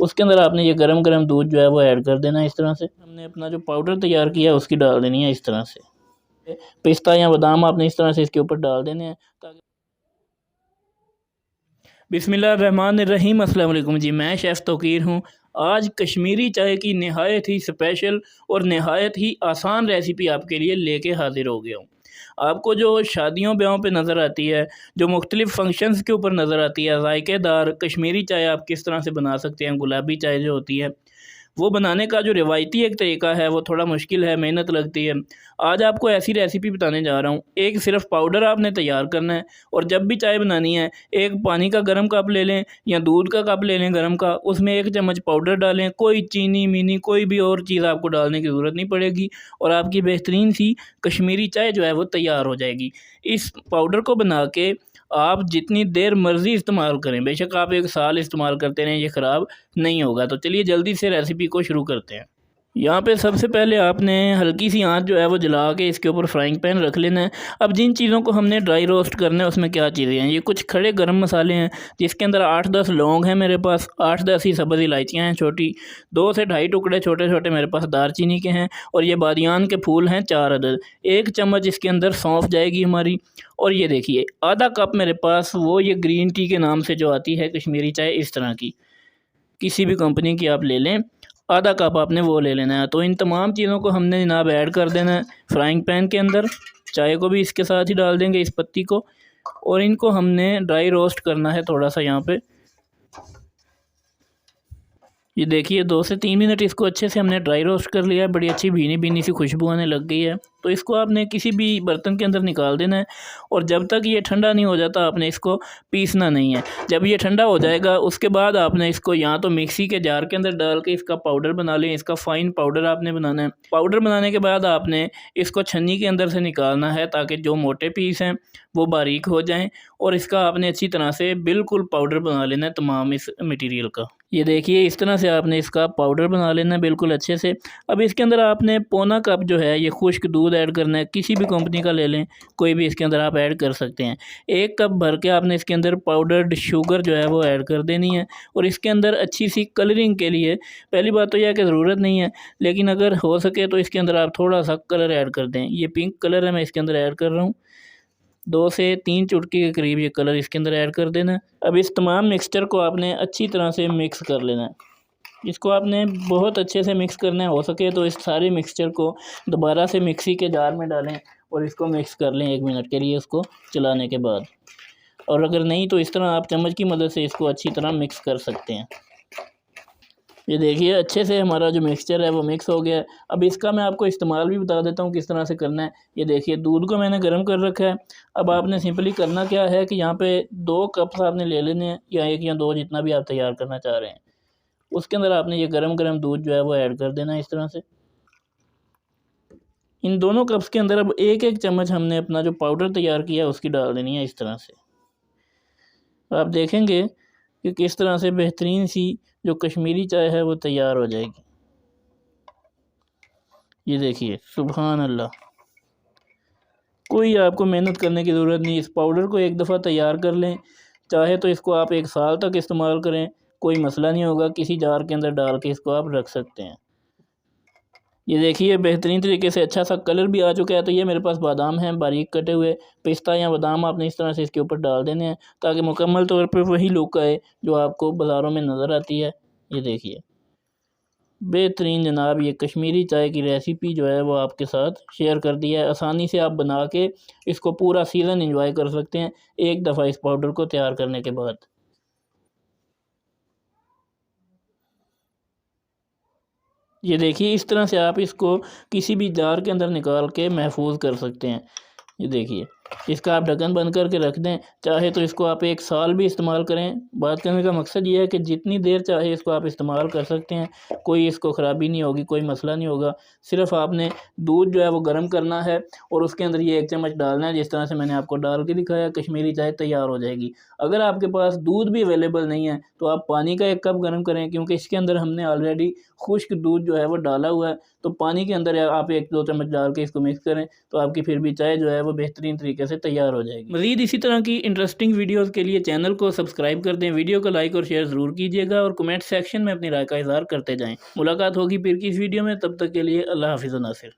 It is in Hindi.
उसके अंदर आपने ये गरम गरम दूध जो है वो ऐड कर देना है। इस तरह से हमने अपना जो पाउडर तैयार किया है उसकी डाल देनी है। इस तरह से पिस्ता या बादाम आपने इस तरह से इसके ऊपर डाल देने हैं ताकि बिस्मिल्लाहिर्रहमानिर्रहीम। अस्सलाम वालेकुम जी, मैं शेफ़ तौकीर हूँ। आज कश्मीरी चाय की नहायत ही स्पेशल और नहायत ही आसान रेसिपी आपके लिए लेके हाज़िर हो गया हूँ। आपको जो शादियों ब्याहों पे नज़र आती है, जो मुख्तलिफ़ फ़ंक्शंस के ऊपर नज़र आती है, ज़ायकेदार कश्मीरी चाय आप किस तरह से बना सकते हैं, गुलाबी चाय जो होती है वो बनाने का जो रिवायती एक तरीका है वो थोड़ा मुश्किल है, मेहनत लगती है। आज आपको ऐसी रेसिपी बताने जा रहा हूँ। एक सिर्फ़ पाउडर आपने तैयार करना है और जब भी चाय बनानी है, एक पानी का गर्म कप ले लें या दूध का कप ले लें गर्म का, उसमें 1 चम्मच पाउडर डालें। कोई चीनी-मीनी कोई भी और चीज़ आपको डालने की ज़रूरत नहीं पड़ेगी और आपकी बेहतरीन सी कश्मीरी चाय जो है वो तैयार हो जाएगी। इस पाउडर को बना के आप जितनी देर मर्ज़ी इस्तेमाल करें, बेशक आप 1 साल इस्तेमाल करते रहें, ये ख़राब नहीं होगा। तो चलिए जल्दी से रेसिपी को शुरू करते हैं। यहाँ पे सबसे पहले आपने हल्की सी आंच जो है वो जला के इसके ऊपर फ्राइंग पैन रख लेना है। अब जिन चीज़ों को हमने ड्राई रोस्ट करना है उसमें क्या चीज़ें हैं, ये कुछ खड़े गरम मसाले हैं जिसके अंदर 8-10 लौंग हैं मेरे पास, 8-10 ही सब्ज़ इलायचियाँ हैं छोटी, 2 से ढाई टुकड़े छोटे-छोटे मेरे पास दालचीनी के हैं और ये बादियान के फूल हैं 4 अदद। 1 चम्मच इसके अंदर सौंफ जाएगी हमारी और ये देखिए आधा कप मेरे पास वो ये ग्रीन टी के नाम से जो आती है कश्मीरी चाय इस तरह की, किसी भी कंपनी की आप ले लें, आधा कप आपने वो ले लेना है। तो इन तमाम चीज़ों को हमने जनाब ऐड कर देना है फ्राइंग पैन के अंदर। चाय को भी इसके साथ ही डाल देंगे, इस पत्ती को, और इनको हमने ड्राई रोस्ट करना है थोड़ा सा यहाँ पे। ये देखिए 2 से 3 मिनट इसको अच्छे से हमने ड्राई रोस्ट कर लिया है। बड़ी अच्छी भीनी-भीनी सी खुशबू आने लग गई है। तो इसको आपने किसी भी बर्तन के अंदर निकाल देना है और जब तक ये ठंडा नहीं हो जाता आपने इसको पीसना नहीं है। जब ये ठंडा हो जाएगा उसके बाद आपने इसको या तो मिक्सी के जार के अंदर डाल के इसका पाउडर बना लें। इसका फ़ाइन पाउडर आपने बनाना है। पाउडर बनाने के बाद आपने इसको छन्नी के अंदर से निकालना है ताकि जो मोटे पीस हैं वो बारीक हो जाएँ और इसका आपने अच्छी तरह से बिल्कुल पाउडर बना लेना है तमाम इस मटीरियल का। ये देखिए इस तरह से आपने इसका पाउडर बना लेना है बिल्कुल अच्छे से। अब इसके अंदर आपने पौना कप जो है ये खुश्क दूध ऐड करना है, किसी भी कंपनी का ले लें, कोई भी इसके अंदर आप ऐड कर सकते हैं। 1 कप भर के आपने इसके अंदर पाउडर्ड शुगर जो है वो ऐड कर देनी है और इसके अंदर अच्छी सी कलरिंग के लिए पहली बात तो यह है कि ज़रूरत नहीं है, लेकिन अगर हो सके तो इसके अंदर आप थोड़ा सा कलर ऐड कर दें। ये पिंक कलर है, मैं इसके अंदर ऐड कर रहा हूँ। 2 से 3 चुटकी के करीब ये कलर इसके अंदर ऐड कर देना है। अब इस तमाम मिक्सचर को आपने अच्छी तरह से मिक्स कर लेना है। इसको आपने बहुत अच्छे से मिक्स करना है, हो सके तो इस सारे मिक्सचर को दोबारा से मिक्सी के जार में डालें और इसको मिक्स कर लें 1 मिनट के लिए उसको चलाने के बाद। और अगर नहीं तो इस तरह आप चम्मच की मदद से इसको अच्छी तरह मिक्स कर सकते हैं। ये देखिए अच्छे से हमारा जो मिक्सचर है वो मिक्स हो गया है। अब इसका मैं आपको इस्तेमाल भी बता देता हूँ किस तरह से करना है। ये देखिए दूध को मैंने गर्म कर रखा है। अब आपने सिंपली करना क्या है कि यहाँ पे 2 कप्स आपने ले लेने हैं, या 1 या 2 जितना भी आप तैयार करना चाह रहे हैं। उसके अंदर आपने ये गरम-गरम दूध जो है वो ऐड कर देना है इस तरह से। इन दोनों कप्स के अंदर अब 1-1 चम्मच हमने अपना जो पाउडर तैयार किया है उसकी डाल देनी है इस तरह से। आप देखेंगे कि किस तरह से बेहतरीन सी जो कश्मीरी चाय है वो तैयार हो जाएगी। ये देखिए सुभान अल्लाह, कोई आपको मेहनत करने की ज़रूरत नहीं। इस पाउडर को एक दफ़ा तैयार कर लें, चाहे तो इसको आप 1 साल तक इस्तेमाल करें, कोई मसला नहीं होगा। किसी जार के अंदर डाल के इसको आप रख सकते हैं। ये देखिए बेहतरीन तरीके से अच्छा सा कलर भी आ चुका है। तो ये मेरे पास बादाम हैं बारीक कटे हुए, पिस्ता या बादाम आपने इस तरह से इसके ऊपर डाल देने हैं ताकि मुकम्मल तौर पर वही लुक आए जो आपको बाज़ारों में नज़र आती है। ये देखिए बेहतरीन जनाब, ये कश्मीरी चाय की रेसिपी जो है वो आपके साथ शेयर कर दी है। आसानी से आप बना के इसको पूरा सीज़न एंजॉय कर सकते हैं एक दफ़ा इस पाउडर को तैयार करने के बाद। ये देखिए इस तरह से आप इसको किसी भी जार के अंदर निकाल के महफूज कर सकते हैं। ये देखिए इसका आप ढक्कन बंद करके रख दें, चाहे तो इसको आप 1 साल भी इस्तेमाल करें। बात करने का मकसद ये है कि जितनी देर चाहे इसको आप इस्तेमाल कर सकते हैं, कोई इसको ख़राबी नहीं होगी, कोई मसला नहीं होगा। सिर्फ़ आपने दूध जो है वो गर्म करना है और उसके अंदर ये 1 चम्मच डालना है, जिस तरह से मैंने आपको डाल के दिखाया, कश्मीरी चाय तैयार हो जाएगी। अगर आपके पास दूध भी अवेलेबल नहीं है तो आप पानी का 1 कप गर्म करें, क्योंकि इसके अंदर हमने ऑलरेडी खुश्क दूध जो है वो डाला हुआ है। तो पानी के अंदर आप 1-2 चम्मच डाल के इसको मिक्स करें तो आपकी फिर भी चाय जो है वो बेहतरीन तरीके तरीके से तैयार हो जाएगी। मज़ीद इसी तरह की इंटरेस्टिंग वीडियोस के लिए चैनल को सब्सक्राइब कर दें, वीडियो को लाइक और शेयर ज़रूर कीजिएगा और कमेंट सेक्शन में अपनी राय का इज़हार करते जाएँ। मुलाकात होगी फिर की इस वीडियो में, तब तक के लिए अल्लाह हाफ़िज़ नासिर।